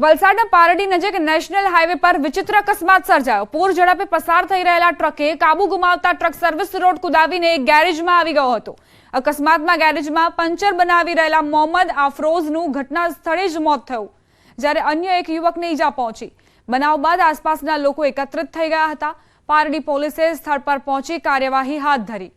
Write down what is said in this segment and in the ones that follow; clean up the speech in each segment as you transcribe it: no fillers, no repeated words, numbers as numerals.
વલસાડના પારડી નજીક national highway પર વિચિત્ર અકસ્માત સર્જાયો। પૂર ઝડપે પસાર થઈ રહેલા ટ્રકે કાબુ ગુમાવતા ટ્રક સર્વિસ રોડ કુદાવીને એક ગેરેજમાં આવી ગયો હતો। અકસ્માતમાં ગેરેજમાં પંચર બનાવી રહેલા મોહમ્મદ આફરોઝનું ઘટના સ્થળે જ મોત થયું, જ્યારે અન્ય એક યુવકને ઈજા પહોંચી। બનાવ બાદ આસપાસના લોકો એકત્રિત થઈ ગયા હતા। પારડી પોલીસે સ્થળ પર પહોંચી કાર્યવાહી હાથ ધરી।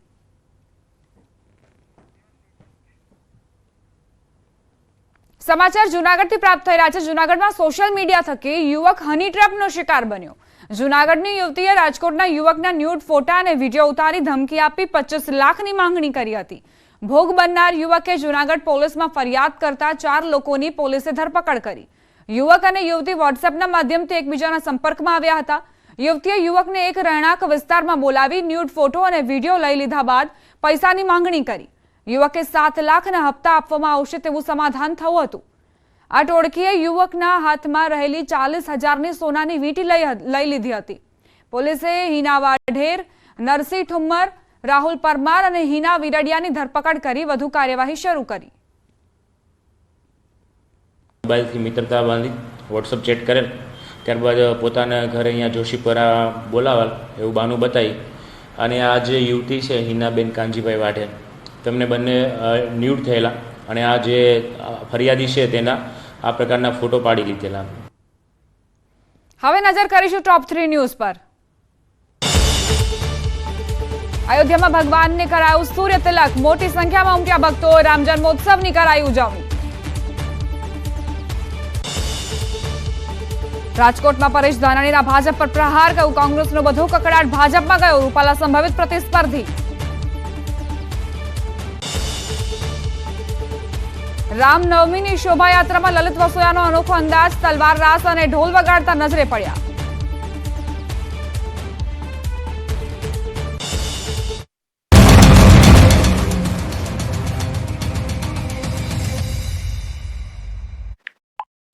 समाचार जूनागढ़ प्राप्त थई रह्या छे। जूनागढ़ में सोशल मीडिया थकी युवक हनी ट्रेपनो शिकार बन्यो। जूनागढ़नी युवतीए राजकोटना युवकना न्यूड फोटा अने विडियो उतारी धमकी आपी 25 लाखनी मांगणी करी हती। भोग बननार युवके जूनागढ़ पोलीसमां फरियाद करता 4 लोकोनी पोलीसे धरपकड़ करी। युवक अने युवती व्हाट्सएपना माध्यमथी एकबीजाना संपर्कमां આવ્યા હતા। युवतीए युवकने एक રહેણાંક વિસ્તારમાં બોલાવી ન્યૂડ ફોટો અને વિડિયો લઈ લીધા બાદ પૈસાની માંગણી કરી। युवके 7 लाखना हप्ता आपवामां आवशे तेवुं समाधान थयुं हतुं। आ टोळकीए युवकना हाथमां रहेली 40,000 सोनानी वींटी लई लीधी हती। पोलीसे हीना वाढेर, नरसिंह ठुम्मर, राहुल परमार अने हीना वीरडियानी धरपकड़ करी વધુ कार्यवाही शरू करी। मोबाइल मित्रता बांधी वॉट्सअप चेट करेल, त्यारबाद पोताना घरे अहींया जोशीपुरा बोलावेल एवुं बानु बताई अने आ जे युवती छे हीनाबेन कांजीभाई वाढेर तेमने बंने न्यूड थयेला अने आ जे फरियादी छे तेना आ प्रकारना फोटो पाड़ी लीधेला। हवे नजर करीशुं टॉप 3 न्यूज पर। अयोध्या में भगवान ने करायो सूर्य तिलक। मोटी संख्या में उमट्या भक्तों। राम जन्मोत्सव की कराई उजवणी। राजकोट में परेश धानाणीना भाजप पर प्रहार। कहूं कांग्रेसनो बधो ककड़ाट भाजप में गयो। रूपाला संभावित प्रतिस्पर्धी। रामनवमी शोभा यात्रा में ललित वसोयानो अनोखो अंदाज। तलवार रास और ढोल वगाड़ता नजरे पड़्या।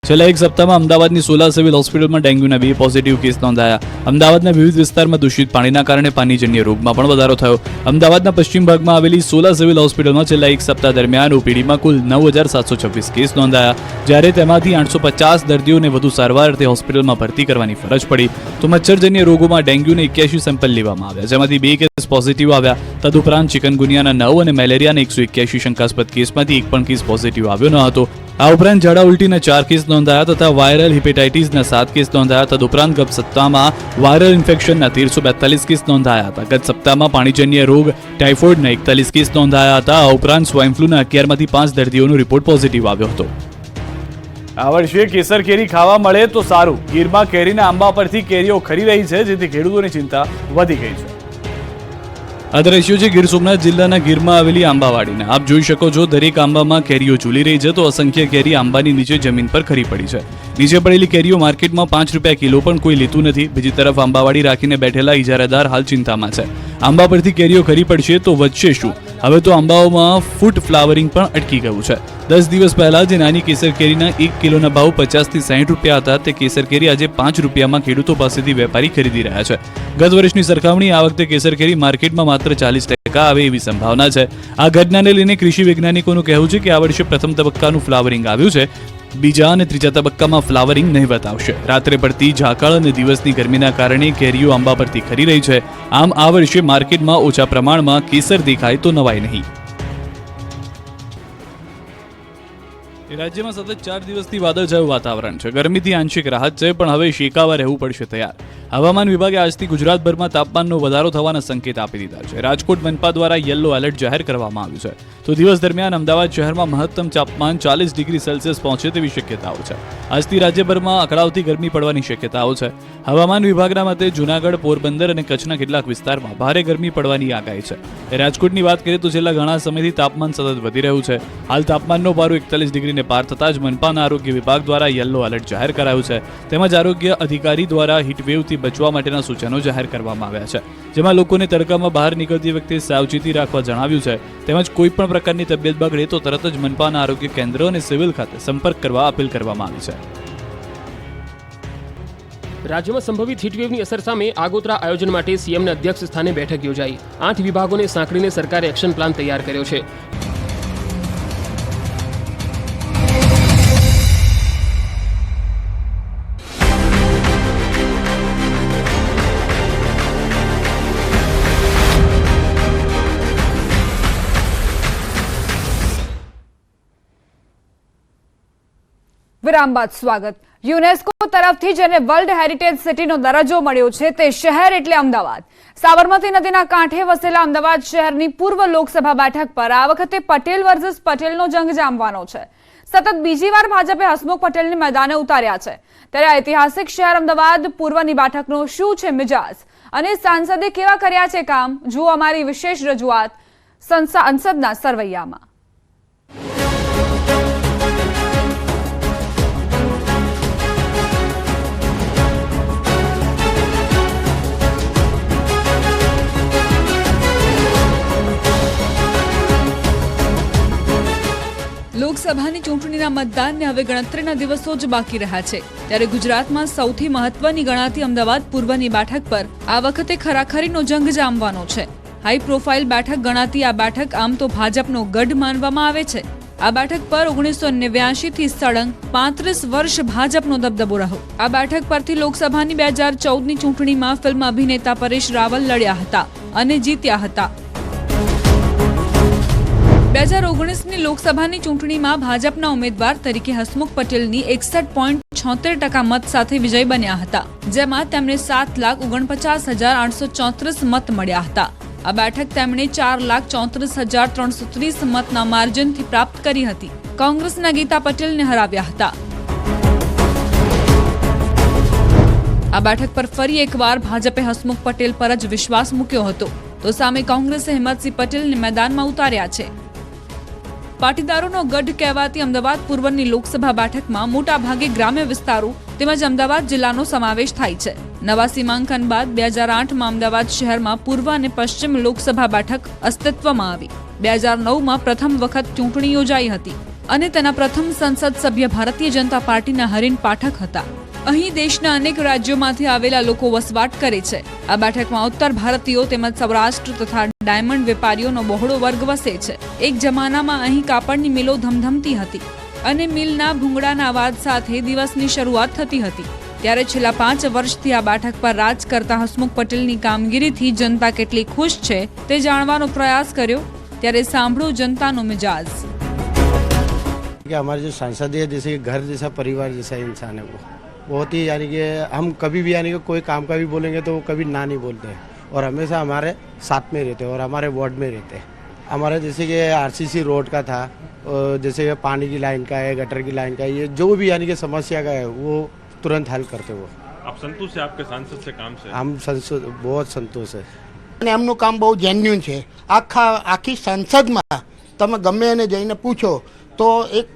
છેલ્લા એક સપ્તાહમાં અમદાવાદની સોલા સિવિલ હોસ્પિટલમાં ડેન્ગ્યુના 2 પોઝિટિવ કેસ નોંધાયા। અમદાવાદના વિવિધ વિસ્તારમાં દૂષિત પાણીના કારણે પાણીજન્ય રોગમાં પણ વધારો થયો। અમદાવાદના પશ્ચિમ ભાગમાં આવેલી સોલા સિવિલ હોસ્પિટલમાં છેલ્લા એક સપ્તાહ દરમિયાન ઓપીડીમાં કુલ 9,726 કેસ નોંધાયા, જ્યારે તેમાંથી 850 દર્દીઓને વધુ સારવાર અર્થે હોસ્પિટલમાં ભરતી કરવાની ફરજ પડી। તો મચ્છરજન્ય રોગોમાં ડેન્ગ્યુના 81 સેમ્પલ લેવામાં આવ્યા, જેમાંથી 2 કેસ પોઝિટિવ આવ્યા। તદુપરાંત ચિકનગુનિયાના 9 અને મેલેરિયાના 181 શંકાસ્પદ કેસમાંથી એક પણ કેસ પોઝિટિવ આવ્યો ન હતો। આ ઉપરાંત ઝાડા ઉલટીના 4 કેસ નોંધાયા તથા વાયરલ હિપેટાઇટિસના 7 કેસ નોંધાયા। તદુપરાંત ગત સપ્તાહમાં વાયરલ ઇન્ફેક્શનના 1342 કેસ નોંધાયા હતા। ગત સપ્તાહમાં પાણીજન્ય રોગ ટાઇફોઇડના 41 કેસ નોંધાયા હતા। આ ઉપરાંત સ્વાઇન ફ્લૂના 11માંથી 5 દર્દીઓનો રિપોર્ટ પોઝિટિવ આવ્યો હતો। આ વર્ષે કેસર કેરી ખાવા મળે તો સારું। ગીરમાં કેરીના આંબા પરથી કેરીઓ ખરી રહી છે, જેથી ખેડૂતોની ચિંતા વધી ગઈ છે। આ દ્રશ્યો છે ગીર સોમનાથ જિલ્લાના ગીરમાં આવેલી આંબાવાડીના। આપ જોઈ શકો છો, દરેક આંબામાં કેરીઓ ઝૂલી રહી છે, તો અસંખ્ય કેરી આંબાની નીચે જમીન પર ખરી પડી છે। નીચે પડેલી કેરીઓ માર્કેટમાં 5 રૂપિયા કિલો પણ કોઈ લેતું નથી। બીજી તરફ આંબાવાડી રાખીને બેઠેલા ઇજારાદાર હાલ ચિંતામાં છે। આંબા પરથી કેરીઓ ખરી પડશે તો વધશે શું? હવે તો આંબાઓમાં ફૂટ ફ્લાવરિંગ પણ અટકી ગયું છે। 10 દિવસ પહેલા જે નાની કેસર કેરીના 1 કિલોના ભાવ 50 થી 60 રૂપિયા હતા, તે કેસર કેરી આજે 5 રૂપિયામાં ખેડૂતો પાસેથી વેપારી ખરીદી રહ્યા છે। ગત વર્ષની સરખામણી આ વખતે કેસર કેરી માર્કેટમાં માત્ર 40% આવે એવી સંભાવના છે। આ ઘટનાને લઈને કૃષિ વૈજ્ઞાનિકોનું કહેવું છે કે આ વર્ષે પ્રથમ તબક્કાનું ફ્લાવરિંગ આવ્યું છે, બીજા અને ત્રીજા તબક્કામાં ફ્લાવરિંગ નહીવત આવશે। રાત્રે પડતી ઝાકળ અને દિવસની ગરમીના કારણે કેરીઓ આંબા પરથી ખરી રહી છે। આમ આ વર્ષે માર્કેટમાં ઓછા પ્રમાણમાં કેસર દેખાય તો નવાઈ નહીં। રાજ્યમાં સતત 4 દિવસથી વાદળછાયું વાતાવરણ છે। ગરમીથી આંશિક રાહત છે, પણ હવે શેકાવા રહેવું પડશે તૈયાર। હવામાન વિભાગે આજથી ગુજરાતભરમાં તાપમાનનો વધારો થવાના સંકેત આપી દીધા છે। રાજકોટ મનપા દ્વારા યલો એલર્ટ જાહેર કરવામાં આવ્યું છે। તો દિવસ દરમિયાન અમદાવાદ શહેરમાં મહત્તમ તાપમાન 40 ડિગ્રી સેલ્સિયસ પહોંચે તેવી શક્યતાઓ છે। આજથી રાજ્યભરમાં અકળાવતી ગરમી પડવાની શક્યતાઓ છે। હવામાન વિભાગના મતે જૂનાગઢ, પોરબંદર અને કચ્છના કેટલાક વિસ્તારમાં ભારે ગરમી પડવાની આગાહી છે। રાજકોટની વાત કરીએ તો છેલ્લા ઘણા સમયથી તાપમાન સતત વધી રહ્યું છે। હાલ તાપમાનનો પારો 41 ડિગ્રીને પાર થતાં જ મનપાના આરોગ્ય વિભાગ દ્વારા યલો એલર્ટ જાહેર કરાયું છે। તેમજ આરોગ્ય અધિકારી દ્વારા હીટવેવથી બચવા માટેના સૂચનો જાહેર કરવામાં આવ્યા છે, જેમાં લોકોને તડકામાં બહાર નીકળતી વખતે સાવચેતી રાખવા જણાવ્યું છે। તેમજ કોઈ પણ પ્રકારની તબિયત બગડે તો તરત જ મનપાના આરોગ્ય કેન્દ્ર અને સિવિલ ખાતે સંપર્ક કરવા અપીલ કરવામાં આવી છે। રાજ્યમાં સંભવિત હીટવેવની અસર સામે આગોતરા આયોજન માટે સીએમના અધ્યક્ષ સ્થાને બેઠક યોજાઈ। 8 વિભાગોને સાંકળીને સરકારે એક્શન પ્લાન તૈયાર કર્યો છે। વિરામ બાદ સ્વાગત. યુનેસ્કો તરફથી જેને વર્લ્ડ હેરિટેજ સિટીનો દરજ્જો મળ્યો છે તે શહેર એટલે અમદાવાદ. સાબરમતી નદીના કાંઠે વસેલા અમદાવાદ શહેરની પૂર્વ લોકસભા બેઠક પર આ વખતે પટેલ વર્સિસ પટેલનો જંગ જામવાનો છે. સતત બીજી વાર ભાજપે હસમુખ પટેલને મેદાને ઉતાર્યા છે. ત્યારે ઐતિહાસિક શહેર અમદાવાદ પૂર્વની બેઠકનો શું છે મિજાજ અને સાંસદે કેવા કર્યા છે કામ, જુઓ અમારી વિશેષ રજૂઆત સંસદના સરવૈયામાં. લોકસભાની ચૂંટણીના મતદાનને હવે ગણતરીના દિવસો જ બાકી રહ્યા છે. ત્યારે ગુજરાતમાં સૌથી મહત્વની ગણાતી અમદાવાદ પૂર્વની બેઠક પર આ વખતે ખરાખરીનો જંગ જામવાનો છે. હાઈ પ્રોફાઇલ બેઠક ગણાતી આ બેઠક આમ તો ભાજપનો ગઢ માનવામાં આવે છે. આ બેઠક પર 1989 થી સળંગ 35 વર્ષ ભાજપનો દબદબો રહ્યો. આ બેઠક પરથી લોકસભાની 2014ની ચૂંટણીમાં ફિલ્મ અભિનેતા પરેશ રાવલ લડ્યા હતા અને જીત્યા હતા. 2019ની લોકસભાની ચૂંટણીમાં ભાજપના ઉમેદવાર તરીકે હસમુખ પટેલની 61.76% મત સાથે વિજય બન્યા હતા, જેમાં તેમને 7,49,834 મત મળ્યા હતા. આ બેઠક તેમણે 4,34,330 મતના માર્જિનથી પ્રાપ્ત કરી હતી. કોંગ્રેસના ગીતા પટેલને હરાવ્યા હતા. આ બેઠક પર ફરી એકવાર ભાજપે હસમુખ પટેલ પર જ વિશ્વાસ મૂક્યો હતો, તો સામે કોંગ્રેસે હિંમતસિંહ પટેલને મેદાનમાં ઉતાર્યા છે. પાટીદારોનો ગઢ કહેવાતી અમદાવાદ પૂર્વની લોકસભા બેઠકમાં મોટા ભાગે ગ્રામ્ય વિસ્તારો તેમજ અમદાવાદ જિલ્લાનો સમાવેશ થાય છે. નવા સીમાંકન બાદ 2008માં અમદાવાદ શહેરમાં પૂર્વ અને પશ્ચિમ લોકસભા બેઠક અસ્તિત્વમાં આવી. 2009માં પ્રથમ વખત ચૂંટણી યોજાઈ હતી અને તેના પ્રથમ સંસદ સભ્ય ભારતીય જનતા પાર્ટીના હરીન પાઠક હતા. અહીં દેશના અનેક રાજ્યોમાંથી આવેલા લોકો વસવાટ કરે છે. આ બેઠકમાં ઉત્તર ભારતીયો તેમજ સૌરાષ્ટ્ર તથા ડાયમંડ વેપારીઓનો બહોળો વર્ગ વસે છે. એક જમાનામાં અહીં કાપડની મિલો ધમધમતી હતી અને મિલના ભૂંગળાના અવાજ સાથે દિવસની શરૂઆત થતી હતી. ત્યારે છેલ્લા 5 વર્ષથી આ બેઠક પર રાજ કરતા હસમુખ પટેલની કામગીરીથી જનતા કેટલી ખુશ છે તે જાણવાનો પ્રયાસ કર્યો. ત્યારે સાંભળો જનતાનો મિજાજ. कि हमारे जो सांसद है जैसे घर जैसा परिवार जैसा इंसान है, वो बहुत ही यानी कि हम कभी भी यानी कि कोई काम का भी बोलेंगे तो वो कभी ना नहीं बोलते हैं और हमेशा हमारे साथ में रहते हैं और हमारे वार्ड में रहते हैं. हमारा जैसे कि आरसीसी रोड का था, जैसे कि पानी की लाइन का है, गटर की लाइन का है, ये जो भी यानी कि समस्या का है वो तुरंत हल करते. वो आप संतुष्ट है आपके सांसद से काम से? हम बहुत संतोष है. અને એમનું કામ બહુ જેન્યુન છે. આખી સંસદમાં તમે ગમે એને જઈને પૂછો તો એક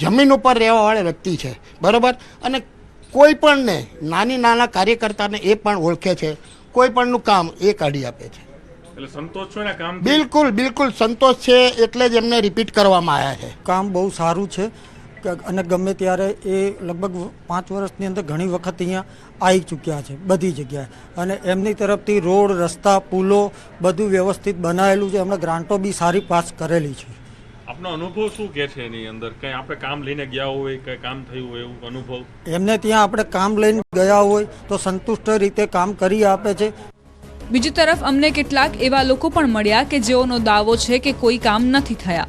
જમીન ઉપર રહેવાવાળા વ્યક્તિ છે, બરાબર. અને કોઈ પણને નાના કાર્યકર્તાને એ પણ ઓળખે છે, કોઈ પણનું કામ એ કાઢી આપે છે. એટલે સંતોષ છો ને કામ? બિલકુલ સંતોષ છે, એટલે જ એમને રિપીટ કરવામાં આવ્યા છે. કામ બહુ સારું છે અને ગમે ત્યારે એ લગભગ 5 વર્ષની અંદર ઘણી વખત અહીંયા આવી ચૂક્યા છે બધી જગ્યાએ. અને એમની તરફથી રોડ, રસ્તા, પુલો બધું વ્યવસ્થિત બનાવેલું છે. એમણે ગ્રાન્ટો બી સારી પાસ કરેલી છે. આપનો અનુભવ શું કે છે એની અંદર? કંઈ આપણે કામ લઈને ગયા હોય, કંઈ કામ થયું હોય એવું અનુભવ? એમને ત્યાં આપણે કામ લઈને ગયા હોય તો સંતુષ્ટ રીતે કામ કરી આપે છે. બીજી તરફ અમને કેટલાક એવા લોકો પણ મળ્યા કે જેઓનો દાવો છે કે કોઈ કામ નથી થયા.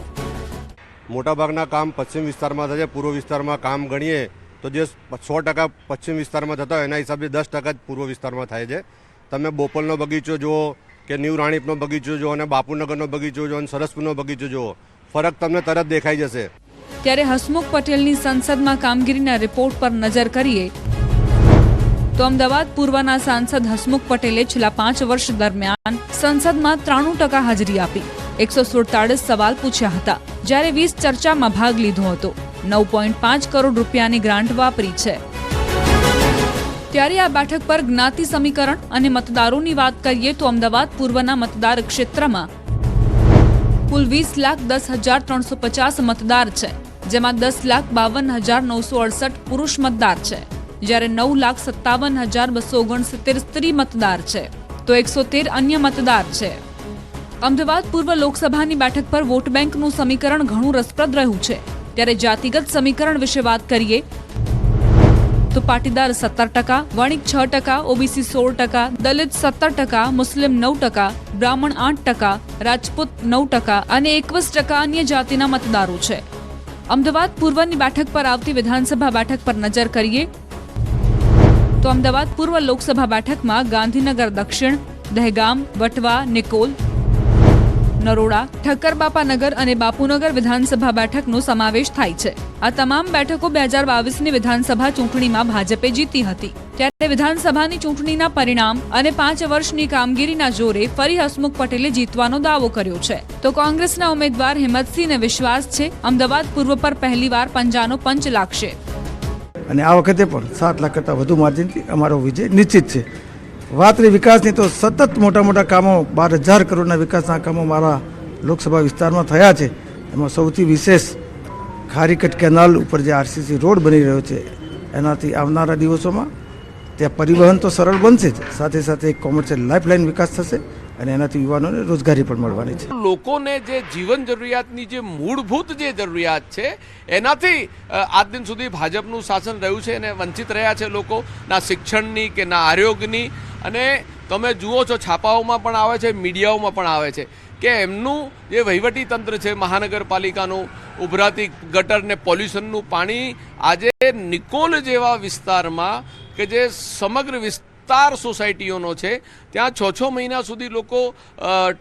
મોટાભાગના કામ પશ્ચિમ વિસ્તારમાં થાય છે. પૂર્વ વિસ્તારમાં કામ ગણીએ તો જે 100% પશ્ચિમ વિસ્તારમાં થતા હોય એના હિસાબે 10% જ પૂર્વ વિસ્તારમાં થાય છે. તમે બોપલનો બગીચો જુઓ કે ન્યૂ રાણીપનો બગીચો જુઓ અને બાપુનગરનો બગીચો જુઓ અને સરસપુરનો બગીચો જુઓ, ફરક તમને તરત દેખાઈ જશે. ત્યારે હસમુખ પટેલની સંસદમાં કામગીરીના રિપોર્ટ પર નજર કરીએ તો અમદાવાદ પૂર્વના સાંસદ હસમુખ પટેલે છેલ્લા 5 વર્ષ દરમિયાન સંસદમાં 93% હાજરી આપી, 147 સવાલ પૂછ્યા હતા, જ્યારે 20 ચર્ચામાં ભાગ લીધો હતો, 9.5 કરોડ રૂપિયાની ગ્રાન્ટ વાપરી છે. ત્યારે આ બેઠક પર જ્ઞાતિ સમીકરણ અને મતદારોની વાત કરીએ તો અમદાવાદ પૂર્વના મતદાર ક્ષેત્રમાં કુલ 20,10,350 મતદાર છે, જેમાં 10,52,968 પુરુષ મતદાર છે, જ્યારે 9,57,269 સ્ત્રી મતદાર છે, તો 113 અન્ય મતદાર છે. અમદાવાદ પૂર્વ લોકસભાની બેઠક પર વોટ બેંકનું સમીકરણ ઘણું રસપ્રદ રહ્યું છે. ત્યારે જાતિગત સમીકરણ વિશે વાત કરીએ તો પાટીદાર 17%, વણિક 6%, ઓબીસી 16%, દલિત 17%, મુસ્લિમ 9%, બ્રાહ્મણ 8%, રાજપૂત 9% અને 21% અન્ય જાતિના મતદારો છે. અમદાવાદ પૂર્વની બેઠક પર આવતી વિધાનસભા બેઠક પર નજર કરીએ તો અમદાવાદ પૂર્વ લોકસભા બેઠકમાં ગાંધીનગર દક્ષિણ, દહેગામ, વટવા, નિકોલ, નરોડા, ઠક્કરબાપાનગર અને બાપુનગર વિધાનસભા બેઠકનો સમાવેશ થાય છે. આ તમામ બેઠકો 2022ની વિધાનસભા ચૂંટણીમાં ભાજપે જીતી હતી. ત્યારે વિધાનસભાની ચૂંટણીના પરિણામ અને 5 વર્ષની કામગીરીના જોરે ફરી હસમુખ પટેલે જીતવાનો દાવો કર્યો છે. તો કોંગ્રેસના ઉમેદવાર હિંમતસિંહને વિશ્વાસ છે અમદાવાદ પૂર્વ પર પહેલીવાર પંજાનો પંચ લાગશે અને આ વખતે પણ 7 લાખ કરતાં વધુ માર્જિનથી અમારો વિજય નિશ્ચિત છે. વાત રહી વિકાસની, તો સતત મોટા મોટા કામો 12,000 કરોડના વિકાસના કામો મારા લોકસભા વિસ્તારમાં થયા છે. એમાં સૌથી વિશેષ ખારીકટ કેનાલ ઉપર જે આરસીસી રોડ બની રહ્યો છે, એનાથી આવનારા દિવસોમાં ત્યાં પરિવહન તો સરળ બનશે જ, સાથે સાથે એક કોમર્શિયલ લાઇફલાઇન વિકાસ થશે અને એનાથી યુવાનોને રોજગારી પણ મળવાની છે. લોકોને જે જીવન જરૂરિયાતની જે મૂળભૂત જે જરૂરિયાત છે એનાથી આજ દિન સુધી ભાજપનું શાસન રહ્યું છે અને વંચિત રહ્યા છે લોકો, ના શિક્ષણની કે ના આરોગ્યની. અને તમે જુઓ છો છાપાઓમાં પણ આવે છે, મીડિયાઓમાં પણ આવે છે કે એમનું જે વહીવટી તંત્ર છે મહાનગરપાલિકાનું, ઉભરાતી ગટર ને પોલ્યુશનનું પાણી આજે નિકોલ જેવા વિસ્તારમાં કે જે સમગ્ર વિસ્તાર સોસાયટીઓનો છે ત્યાં 6 મહિના સુધી લોકો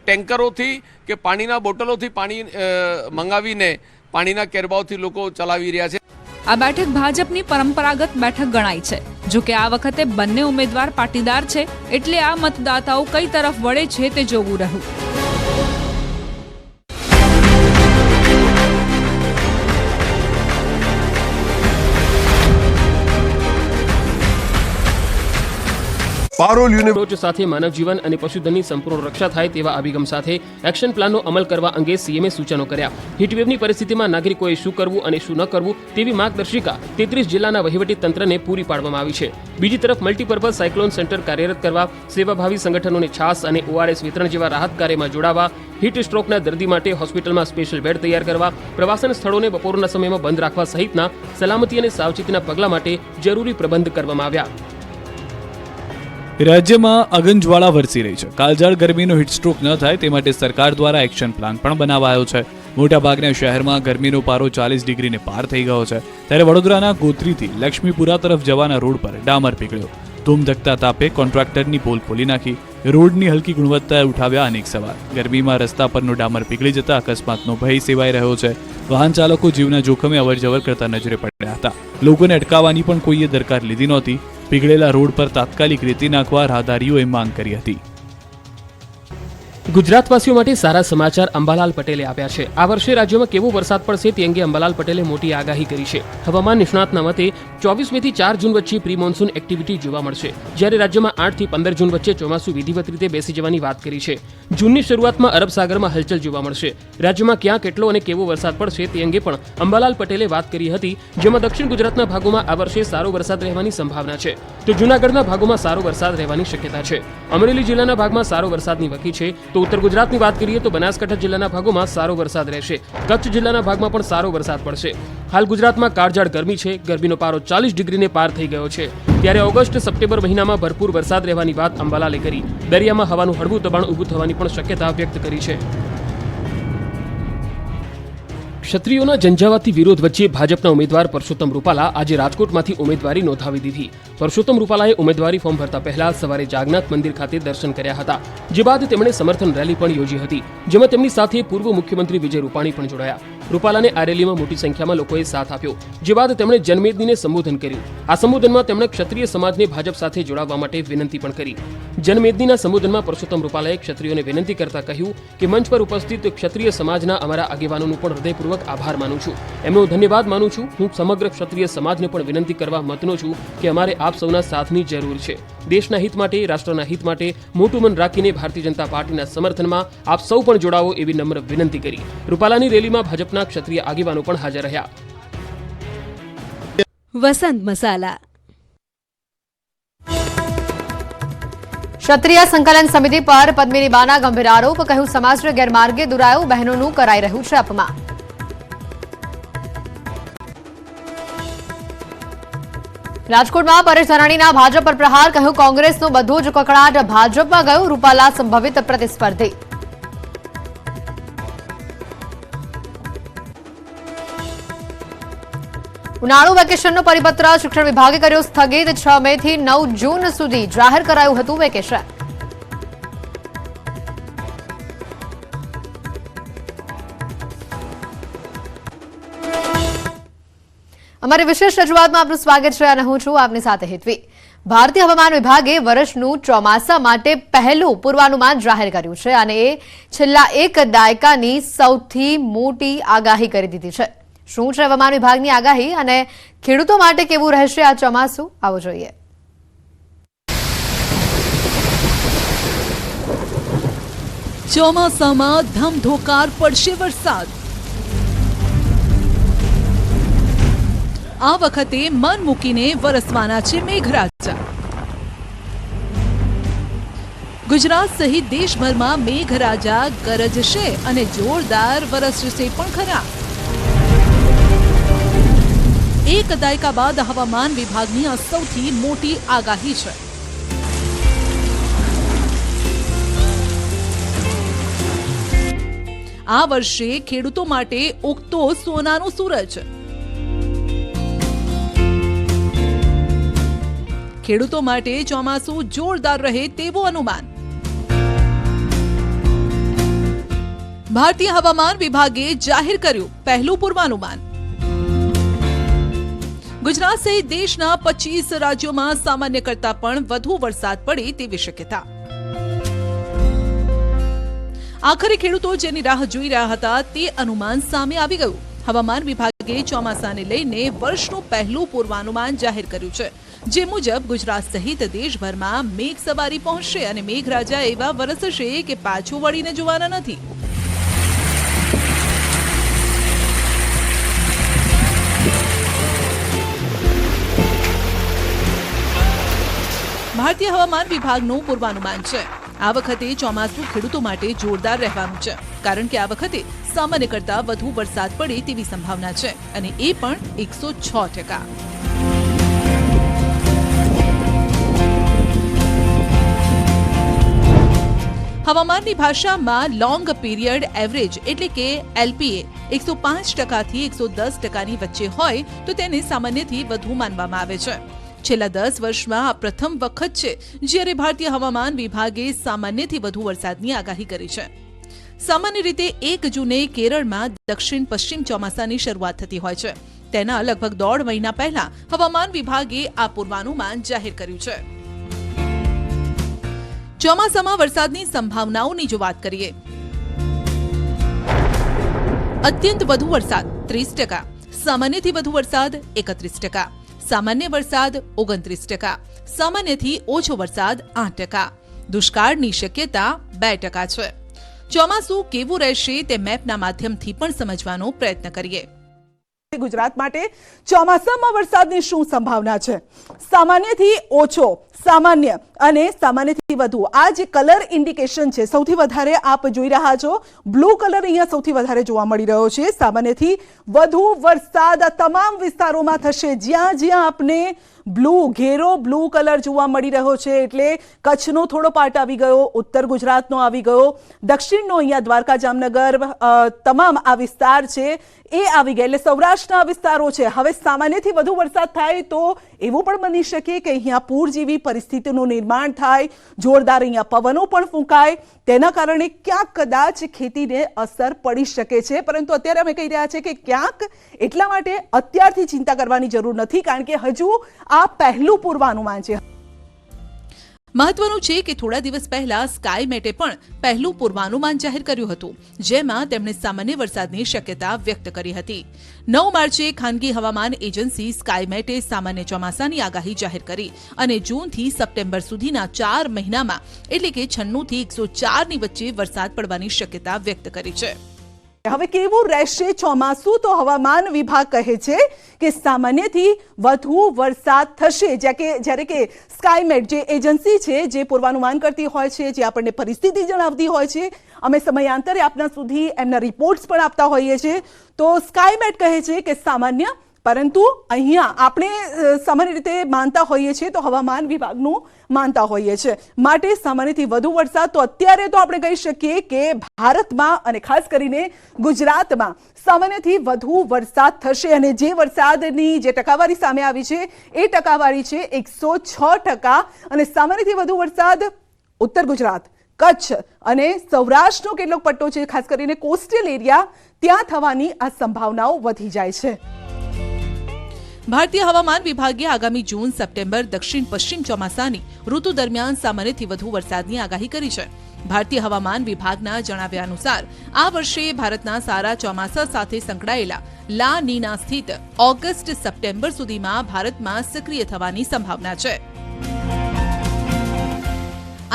ટેન્કરોથી કે પાણીના બોટલોથી પાણી મંગાવીને પાણીના કેરબાઓથી લોકો ચલાવી રહ્યા છે. આ બેઠક ભાજપની પરંપરાગત બેઠક ગણાય છે. જો કે આ વખતે બંને ઉમેદવાર પાટીદાર છે, એટલે આ મતદાતાઓ કઈ તરફ વળે છે તે જોવું રહ્યું. રોજ સાથે માનવ જીવન અને પશુધનની સંપૂર્ણ રક્ષા થાય તેવા અભિગમ સાથે એક્શન પ્લાનનો અમલ કરવા અંગે સીએમએ સૂચનો કર્યા. હીટવેવની પરિસ્થિતિમાં નાગરિકોએ શું કરવું અને શું ન કરવું તેવી માર્ગદર્શિકા 33 જિલ્લાના વહીવટી તંત્રને પૂરી પાડવામાં આવી છે. બીજી તરફ મલ્ટીપર્પઝ સાયક્લોન સેન્ટર કાર્યરત કરવા, સેવાભાવી સંગઠનોને છાસ અને ઓઆરએસ વિતરણ જેવા રાહત કાર્યમાં જોડાવા, હીટ સ્ટ્રોકના દર્દી માટે હોસ્પિટલમાં સ્પેશિયલ બેડ તૈયાર કરવા, પ્રવાસન સ્થળોને બપોરના સમયમાં બંધ રાખવા સહિતના સલામતી અને સાવચેતીના પગલાં માટે જરૂરી પ્રબંધ કરવામાં આવ્યા. રાજ્યમાં અગનજ્વાળા વરસી રહી છે. કાળઝાળ ગરમીનો હીટસ્ટ્રોક ન થાય તે માટે સરકાર દ્વારા એક્શન પ્લાન પણ બનાવાયો છે. મોટાભાગના શહેરમાં ગરમીનો પારો 40 ડિગ્રીને પાર થઈ ગયો છે. ત્યારે વડોદરાના ગોત્રીથી લક્ષ્મીપુરા તરફ જવાના રોડ પર ડામર પીગળ્યો. ધૂમધકતા તાપે કોન્ટ્રાક્ટરની પોલ ખોલી નાખી. રોડની હલકી ગુણવત્તાએ ઉઠાવ્યા અનેક સવાલ. ગરમીમાં રસ્તા પરનો ડામર પીગળી જતા અકસ્માતનો ભય સેવાઈ રહ્યો છે. વાહન ચાલકો જીવના જોખમે અવરજવર કરતા નજરે પડ્યા હતા. લોકોને અટકાવવાની પણ કોઈએ દરકાર લીધી નહોતી. પીગળેલા રોડ પર તાત્કાલિક રેતી નાખવા રાહદારીઓએ માંગ કરી હતી. ગુજરાતવાસીઓ માટે સારા સમાચાર અંબાલાલ પટેલે આપ્યા છે. આ વર્ષે રાજ્યમાં કેવો વરસાદ પડશે તે અંગે અંબાલાલ પટેલે મોટી આગાહી કરી છે. હવામાન નિષ્ણાતના મતે 24 મેથી 4 જૂન વચ્ચે પ્રી મોન્સૂન એક્ટિવિટી જોવા મળશે, જ્યારે રાજ્યમાં 8 થી 15 જૂન વચ્ચે ચોમાસું વિધિવત રીતે બેસી જવાની વાત કરી છે. જૂનની શરૂઆતમાં અરબ સાગરમાં હલચલ જોવા મળશે. રાજ્યમાં ક્યાં કેટલો અને કેવો વરસાદ પડશે તે અંગે પણ અંબાલાલ પટેલે વાત કરી હતી, જેમાં દક્ષિણ ગુજરાતના ભાગોમાં આ વર્ષે સારો વરસાદ રહેવાની સંભાવના છે, તો જૂનાગઢના ભાગોમાં સારો વરસાદ રહેવાની શક્યતા છે. અમરેલી જિલ્લાના ભાગમાં સારો વરસાદની વકી છે. તો ઉત્તર ગુજરાતની વાત કરીએ તો બનાસકાંઠા જિલ્લાના ભાગોમાં સારો વરસાદ રહેશે. કચ્છ જિલ્લાના ભાગમાં પણ સારો વરસાદ પડશે. હાલ ગુજરાતમાં કાળઝાળ ગરમી છે. ગરમીનો પારો 40 ડિગ્રીને પાર થઈ ગયો છે. ત્યારે ઓગસ્ટ સપ્ટેમ્બર મહિનામાં ભરપૂર વરસાદ રહેવાની વાત અંબાલાલે કરી. દરિયામાં હવાનું હળવું દબાણ ઊભું થવાની પણ શક્યતા વ્યક્ત કરી છે. ક્ષત્રિયોના ઝંઝાવાતી વિરોધ વચ્ચે ભાજપના ઉમેદવાર પરસોત્તમ રૂપાલા આજે રાજકોટમાંથી ઉમેદવારી નોંધાવી દીધી. પરસોત્તમ રૂપાલાએ ઉમેદવારી ફોર્મ ભરતા પહેલા સવારે જાગનાથ મંદિર ખાતે દર્શન કર્યા હતા, જે બાદ તેમણે સમર્થન રેલી પણ યોજી હતી, જેમાં તેમની સાથે પૂર્વ મુખ્યમંત્રી વિજય રૂપાણી પણ જોડાયા. રૂપાલાને આ રેલીમાં મોટી સંખ્યામાં લોકોએ સાથ આપ્યો, જે બાદ તેમણે જનમેદનીને સંબોધન કર્યું. આ સંબોધનમાં તેમણે ક્ષત્રિય સમાજને ભાજપ સાથે જોડાવા માટે વિનંતી પણ કરી. જનમેદનીના સંબોધનમાં પરસોત્તમ રૂપાલાએ ક્ષત્રિયોને વિનંતી કરતા કહ્યું કે મંચ પર ઉપસ્થિત ક્ષત્રિય સમાજના અમારા આગેવાનોનું પણ હૃદયપૂર્વક આભાર માનું છું, એમનો ધન્યવાદ માનું છું. હું સમગ્ર ક્ષત્રિય સમાજને પણ વિનંતી કરવા મતનો છું કે અમારે આપ સૌના સાથની જરૂર છે. દેશના હિત માટે, રાષ્ટ્રના હિત માટે મોટું મન રાખીને ભારતીય જનતા પાર્ટીના સમર્થનમાં આપ સૌ પણ જોડાવો એવી નમ્ર વિનંતી કરી. રૂપાલાની રેલીમાં ભાજપના ક્ષત્રિય આગેવાનો પણ હાજર રહ્યા. વસંત મસાલા ક્ષત્રિય સંકલન સમિતિ પર પદ્મિની બાના ગંભીર આરોપ, કહ્યું સમાજને ગેરમાર્ગે દોરાયો, બહેનોનું કરાઈ રહ્યું છે અપમાન. રાજકોટમાં પરેશ ધાનાણીના ભાજપ પર પ્રહાર, કહ્યું કોંગ્રેસનો બધો જ કકળાટ ભાજપમાં ગયો, રૂપાલા સંભવિત પ્રતિસ્પર્ધી. ઉનાળુ વેકેશનનો પરિપત્ર શિક્ષણ વિભાગે કર્યો સ્થગિત 6 મે થી 9 જૂન સુધી જાહેર કરાયું હતું વેકેશન. અમારી વિશેષ રજૂઆતમાં આપનું સ્વાગત છે અને હું છું આપની સાથે હેતવી. ભારતીય હવામાન વિભાગે વર્ષનું ચોમાસા માટે પહેલું પૂર્વાનુમાન જાહેર કર્યું છે અને એ છેલ્લા એક દાયકાની સૌથી મોટી આગાહી કરી દીધી છે. શું છે હવામાન વિભાગની આગાહી અને ખેડૂતો માટે કેવું રહેશે આ ચોમાસું, આવો જોઈએ. ચોમાસામાં ધમધોકાર પડશે વરસાદ. આ વખતે મન મૂકીને વરસવાના છે મેઘરાજા. ગુજરાત સહિત દેશભરમાં મેઘરાજા ગરજશે અને જોરદાર વરસશે પણ ખરા. એક દાયકા બાદ હવામાન વિભાગની આ સૌથી મોટી આગાહી છે. આ વર્ષે ખેડૂતો માટે ઉગતો સોનાનો સૂરજ. ખેડૂતો માટે ચોમાસું જોરદાર રહે તેવું અનુમાન. ભારતીય હવામાન વિભાગે જાહેર કર્યું પહેલું પૂર્વાનુમાન. ગુજરાત સહિત દેશના 25 રાજ્યોમાં સામાન્ય કરતા પણ વધુ વરસાદ પડે તેવી શક્યતા. આખરે ખેડૂતો જેની રાહ જોઈ રહ્યા હતા તે અનુમાન સામે આવી ગયું. હવામાન વિભાગે ચોમાસાને લઈને વર્ષનું પહેલું પૂર્વાનુમાન જાહેર કર્યું છે, જે મુજબ ગુજરાત સહિત દેશભરમાં મેઘ સવારી પહોંચશે અને મેઘરાજા એવા વરસશે કે પાછું વળીને જોવાના નથી. ભારતીય હવામાન વિભાગનું પૂર્વાનુમાન છે આ વખતે ચોમાસું ખેડૂતો માટે જોરદાર રહેવાનું છે, કારણ કે આ વખતે સામાન્ય કરતા વધુ વરસાદ પડે તેવી સંભાવના છે અને એ પણ 106%. હવામાનની ભાષામાં લોંગ પીરિયડ એવરેજ એટલે કે એલપીએ 105% થી 110%ની વચ્ચે હોય તો તેને સામાન્યથી વધુ માનવામાં આવે છે. છેલ્લા 10 વર્ષમાં આ પ્રથમ વખત છે જ્યારે ભારતીય હવામાન વિભાગે સામાન્યથી વધુ વરસાદની આગાહી કરી છે. સામાન્ય રીતે 1 જૂને કેરળમાં દક્ષિણ પશ્ચિમ ચોમાસાની શરૂઆત થતી હોય છે. તેના લગભગ 1.5 મહિના પહેલા હવામાન વિભાગે આ પૂર્વાનુમાન જાહેર કર્યું છે. ચોમાસામાં વરસાદની સંભાવનાઓની જો વાત કરીએ, અત્યંત વધુ વરસાદ 30%, સામાન્યથી વધુ વરસાદ 31%, સામાન્ય વરસાદ 29%, સામાન્યથી ઓછો વરસાદ 8%, દુષ્કાળની શક્યતા 2% છે. ચોમાસું કેવું રહેશે તે મેપના માધ્યમથી પણ સમજવાનો પ્રયત્ન કરીએ. ગુજરાત માટે ચોમાસામાં વરસાદની શું સંભાવના છે? સામાન્યથી ઓછો, સામાન્ય અને સામાન્યથી વધુ. આ જે કલર ઇન્ડિકેશન છે સૌથી વધારે આપ જોઈ રહ્યા છો, બ્લુ કલર અહીંયા સૌથી વધારે જોવા મળી રહ્યો છે. સામાન્યથી વધુ વરસાદ તમામ વિસ્તારોમાં થશે. જ્યાં જ્યાં આપને ઘેરો બ્લુ કલર જોવા મળી રહ્યો છે એટલે કચ્છનો થોડો પાર્ટ આવી ગયો, ઉત્તર ગુજરાતનો આવી ગયો, દક્ષિણનો અહીંયા દ્વારકા જામનગર તમામ આ વિસ્તાર છે એ આવી ગયા, એટલે સૌરાષ્ટ્રના વિસ્તારો છે. હવે સામાન્યથી વધુ વરસાદ થાય તો એવું પણ બની શકે કે અહીંયા પૂર જેવી પરિસ્થિતિનું નિર્માણ થાય, જોરદાર અહીંયા પવનો પણ ફૂંકાય, તેના કારણે ક્યાંક કદાચ ખેતીને અસર પડી શકે છે. પરંતુ અત્યારે અમે કહી રહ્યા છીએ કે ક્યાંક, એટલા માટે અત્યારથી ચિંતા કરવાની જરૂર નથી, કારણ કે હજુ આ પહેલું પૂર્વાનુમાન છે. મહત્વનું છે કે થોડા દિવસ પહેલા સ્કાયમેટે પણ પહેલું પૂર્વાનુમાન જાહેર કર્યું હતું, જેમાં તેમણે સામાન્ય વરસાદની શક્યતા વ્યક્ત કરી હતી. 9 માર્ચે ખાનગી હવામાન એજન્સી સ્કાયમેટે સામાન્ય ચોમાસાની આગાહી જાહેર કરી અને જૂનથી સપ્ટેમ્બર સુધીના 4 મહિનામાં એટલે કે 96 થી 104ની વચ્ચે વરસાદ પડવાની શક્યતા વ્યક્ત કરી છે. હવે કેવું રહેશે ચોમાસું? તો હવામાન વિભાગ કહે છે કે સામાન્યથી વધુ વરસાદ થશે. જ્યારે કે સ્કાયમેટ જે એજન્સી છે જે પૂર્વાનુમાન કરતી હોય છે, જે આપણને પરિસ્થિતિ જણાવતી હોય છે, અમે સમયાંતરે આપના સુધી એમના રિપોર્ટ્સ પણ આપતા હોઈએ છીએ. તો સ્કાયમેટ કહે છે કે સામાન્ય પરંતુ અહીંયા આપણે સામાન્ય રીતે માનતા હોઈએ છીએ તો હવામાન વિભાગનું માનતા હોઈએ છીએ, માટે સામાન્યથી વધુ વરસાદ. તો અત્યારે તો આપણે કહી શકીએ કે ભારતમાં અને ખાસ કરીને ગુજરાતમાં સામાન્યથી વધુ વરસાદ થશે. અને જે વરસાદની જે ટકાવારી સામે આવી છે એ ટકાવારી છે 106%. અને સામાન્યથી વધુ વરસાદ ઉત્તર ગુજરાત, કચ્છ અને સૌરાષ્ટ્રનો કેટલોક પટ્ટો છે, ખાસ કરીને કોસ્ટલ એરિયા, ત્યાં થવાની આ સંભાવનાઓ વધી જાય છે. ભારતીય હવામાન વિભાગે આગામી જૂન સપ્ટેમ્બર દક્ષિણ પશ્ચિમ ચોમાસાની ઋતુ દરમિયાન સામાન્યથી વધુ વરસાદની આગાહી કરી છે. ભારતીય હવામાન વિભાગના જણાવ્યા અનુસાર આ વર્ષે ભારતના સારા ચોમાસા સાથે સંકળાયેલા લા નીના સ્થિત ઓગસ્ટ સપ્ટેમ્બર સુધીમાં ભારતમાં સક્રિય થવાની સંભાવના છે.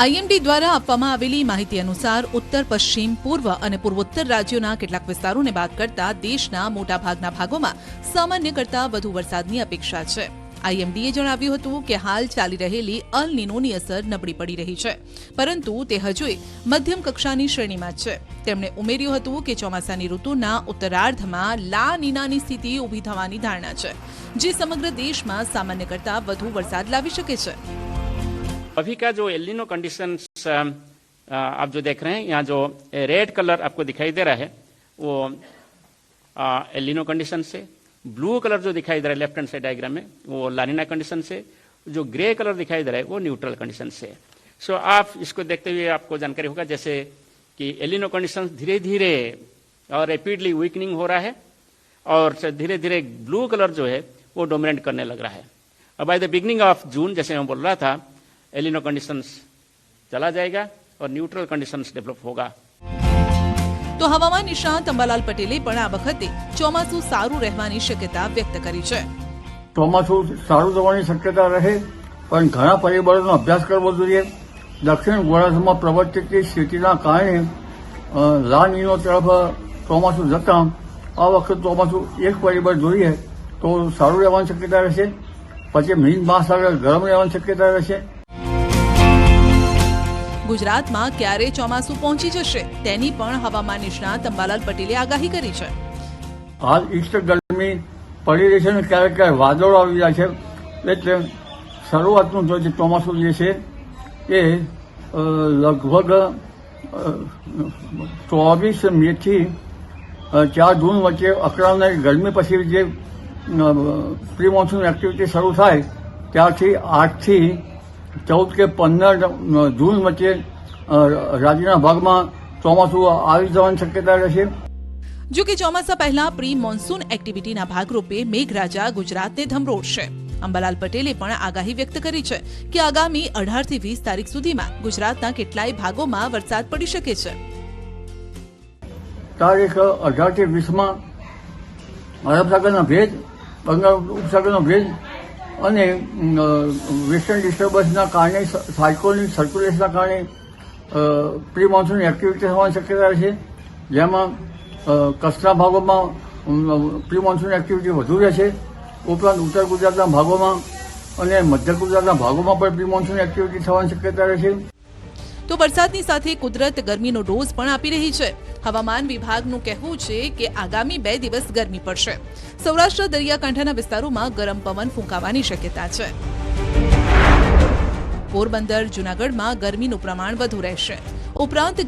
આઈએમડી દ્વારા આપવામાં આવેલી માહિતી અનુસાર ઉત્તર પશ્ચિમ, પૂર્વ અને પૂર્વોત્તર રાજ્યોના કેટલાક વિસ્તારોને બાદ કરતા દેશના મોટાભાગના ભાગોમાં સામાન્ય કરતાં વધુ વરસાદની અપેક્ષા છે. આઈએમડીએ જણાવ્યું હતું કે હાલ ચાલી રહેલી અલ નીનોની અસર નબળી પડી રહી છે, પરંતુ તે હજુય મધ્યમ કક્ષાની શ્રેણીમાં છે. તેમણે ઉમેર્યું હતું કે ચોમાસાની ઋતુના ઉત્તરાર્ધમાં લા નીનાની સ્થિતિ ઊભી થવાની ધારણા છે, જે સમગ્ર દેશમાં સામાન્ય કરતાં વધુ વરસાદ લાવી શકે છે. अभी का जो एलिनो कंडीशंस आप जो देख रहे हैं, यहाँ जो रेड कलर आपको दिखाई दे रहा है वो एलिनो कंडीशन से, ब्लू कलर जो दिखाई दे रहा है लेफ्ट हैंड साइड डायग्राम में वो लानिना कंडीशन से, जो ग्रे कलर दिखाई दे रहा है वो न्यूट्रल कंडीशन से. सो आप इसको देखते हुए आपको जानकारी होगा जैसे कि एलिनो कंडीशन धीरे धीरे और रैपिडली वीकनिंग हो रहा है और धीरे धीरे ब्लू कलर जो है वो डोमिनेट करने लग रहा है. अब by the beginning of June, जैसे मैं बोल रहा था, एलिनो कंडीशंस चला जाएगा और न्यूट्रल कंडीशंस डेवलप होगा. તો હવામાન નિષ્ણાત અંબાલાલ પટેલે પણ આ વખતે ચોમાસું સારું રહેવાની શક્યતા વ્યક્ત કરી છે. ચોમાસું સારું થવાની શક્યતા રહે, પણ ઘણા પરિબળોનો અભ્યાસ કરવો જોઈએ. દક્ષિણ ગોળાર્ધમાં પ્રવર્તતી સ્થિતિના કારણે લા નીનો તરફ ચોમાસું જતા આ વખતે ચોમાસું એક પરિબળ જોઈએ તો સારું રહેવાની શક્યતા રહેશે. પછી હિંદ મહાસાગર ગરમ રહેવાની શક્યતા રહેશે. ગુજરાતમાં ક્યારે ચોમાસું પહોંચી જશે તેની પણ હવામાન નિષ્ણાત અંબાલાલ પટેલે આગાહી કરી છે. હાલ ઈસ્ટ ગરમી પડી રહી છે અને ક્યારેક ક્યારેક વાદળો આવી જાય છે, એટલે શરૂઆતનું જે ચોમાસું જે છે એ લગભગ 24 મેથી 4 જૂન વચ્ચે અકળાવનારી ગરમી પછી જે પ્રી મોન્સૂન એક્ટિવિટી શરૂ થાય ત્યારથી 8 થી 14 કે 15 જૂન વચ્ચે રાજ્યના ભાગમાં ચોમાસું આવી જવાની શક્યતા રહેશે. જો કે ચોમાસા પહેલા પ્રી મોન્સૂન એક્ટિવિટીના ભાગરૂપે મેઘરાજા ગુજરાતને ધમરોળશે. અંબાલાલ પટેલે પણ આગાહી વ્યક્ત કરી છે કે આગામી 18 થી 20 તારીખ સુધીમાં ગુજરાતના કેટલાય ભાગોમાં વરસાદ પડી શકે છે. તારીખ 18 થી 20માં અરબ સાગરના ભેજ, બંગાળ ઉપસાગરનો ભેજ અને વેસ્ટર્ન ડિસ્ટર્બન્સના કારણે, સાયક્લોનિક સર્ક્યુલેશનના કારણે પ્રી મોન્સૂન એક્ટિવિટી થવાની શક્યતા રહેશે, જેમાં કચ્છના ભાગોમાં પ્રી મોન્સૂન એક્ટિવિટી વધુ રહેશે. ઉપરાંત ઉત્તર ગુજરાતના ભાગોમાં અને મધ્ય ગુજરાતના ભાગોમાં પણ પ્રી મોન્સૂન એક્ટિવિટી થવાની શક્યતા રહેશે. તો વરસાદની સાથે કુદરત ગરમીનો ડોઝ પણ આપી રહી છે. હવામાન વિભાગનું કહેવું છે કે આગામી 2 દિવસ ગરમી પડશે. સૌરાષ્ટ્ર દરિયાકાંઠાના વિસ્તારોમાં ગરમ પવન ફૂંકાવાની શક્યતા છે. પોરબંદર, જૂનાગઢમાં ગરમીનું પ્રમાણ વધુ રહેશે. ઉપરાંત